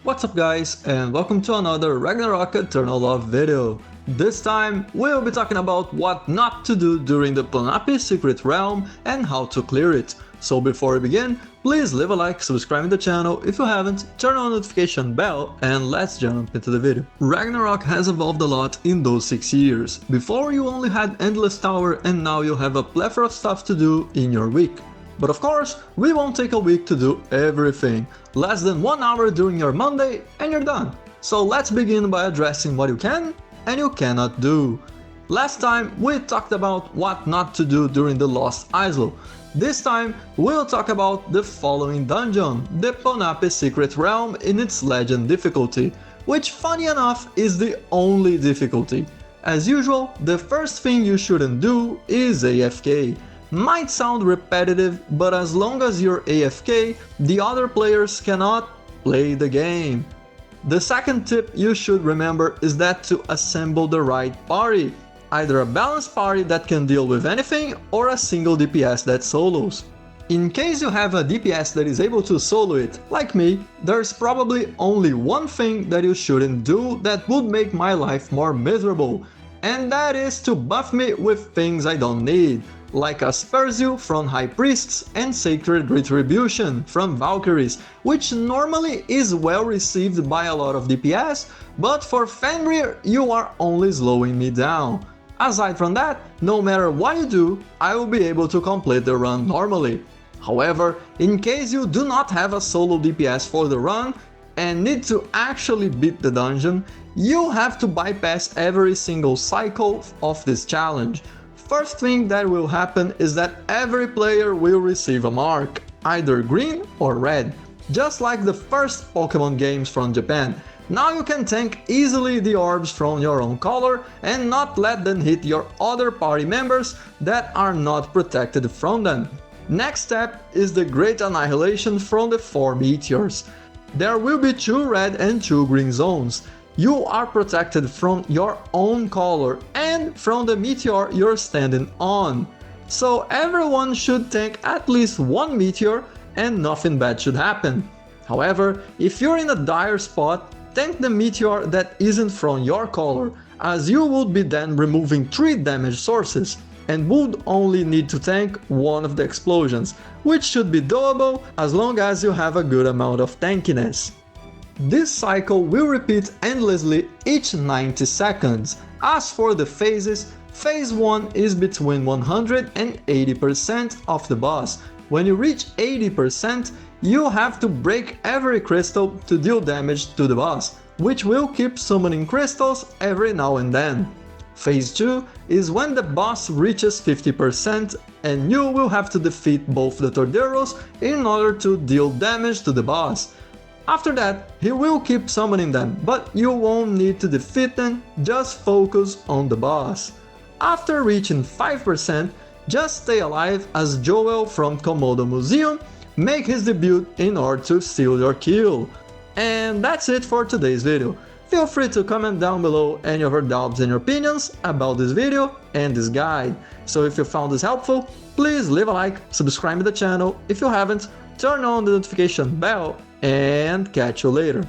What's up guys, and welcome to another Ragnarok Eternal Love video. This time, we'll be talking about what not to do during the Ponape Secret Realm and how to clear it. So before we begin, please leave a like, subscribe to the channel if you haven't, turn on the notification bell, and let's jump into the video. Ragnarok has evolved a lot in those 6 years. Before you only had Endless Tower and now you have a plethora of stuff to do in your week. But of course, we won't take a week to do everything. Less than 1 hour during your Monday and you're done. So let's begin by addressing what you can and you cannot do. Last time we talked about what not to do during the Lost Isle. This time we'll talk about the following dungeon, the Ponape Secret Realm in its Legend difficulty, which funny enough is the only difficulty. As usual, the first thing you shouldn't do is AFK. Might sound repetitive, but as long as you're AFK, the other players cannot play the game. The second tip you should remember is that to assemble the right party, either a balanced party that can deal with anything or a single DPS that solos. In case you have a DPS that is able to solo it, like me, there's probably only one thing that you shouldn't do that would make my life more miserable, and that is to buff me with things I don't need, like Aspersion from High Priests and Sacred Retribution from Valkyries, which normally is well received by a lot of DPS, but for Fenrir you are only slowing me down. Aside from that, no matter what you do, I will be able to complete the run normally. However, in case you do not have a solo DPS for the run and need to actually beat the dungeon, you have to bypass every single cycle of this challenge. First thing that will happen is that every player will receive a mark, either green or red, just like the first Pokemon games from Japan. Now you can tank easily the orbs from your own color and not let them hit your other party members that are not protected from them. Next step is the Great Annihilation from the 4 meteors. There will be 2 red and 2 green zones. You are protected from your own color and from the meteor you're standing on. So everyone should tank at least 1 meteor and nothing bad should happen. However, if you're in a dire spot, tank the meteor that isn't from your color, as you would be then removing 3 damage sources and would only need to tank 1 of the explosions, which should be doable as long as you have a good amount of tankiness. This cycle will repeat endlessly each 90 seconds. As for the phases, phase 1 is between 100 and 80% of the boss. When you reach 80%, you have to break every crystal to deal damage to the boss, which will keep summoning crystals every now and then. Phase 2 is when the boss reaches 50% and you will have to defeat both the Torderos in order to deal damage to the boss. After that, he will keep summoning them, but you won't need to defeat them, just focus on the boss. After reaching 5%, just stay alive as Joel from Komodo Museum make his debut in order to steal your kill. And that's it for today's video. Feel free to comment down below any of your doubts and opinions about this video and this guide. So if you found this helpful, please leave a like, subscribe to the channel if you haven't, turn on the notification bell, and catch you later.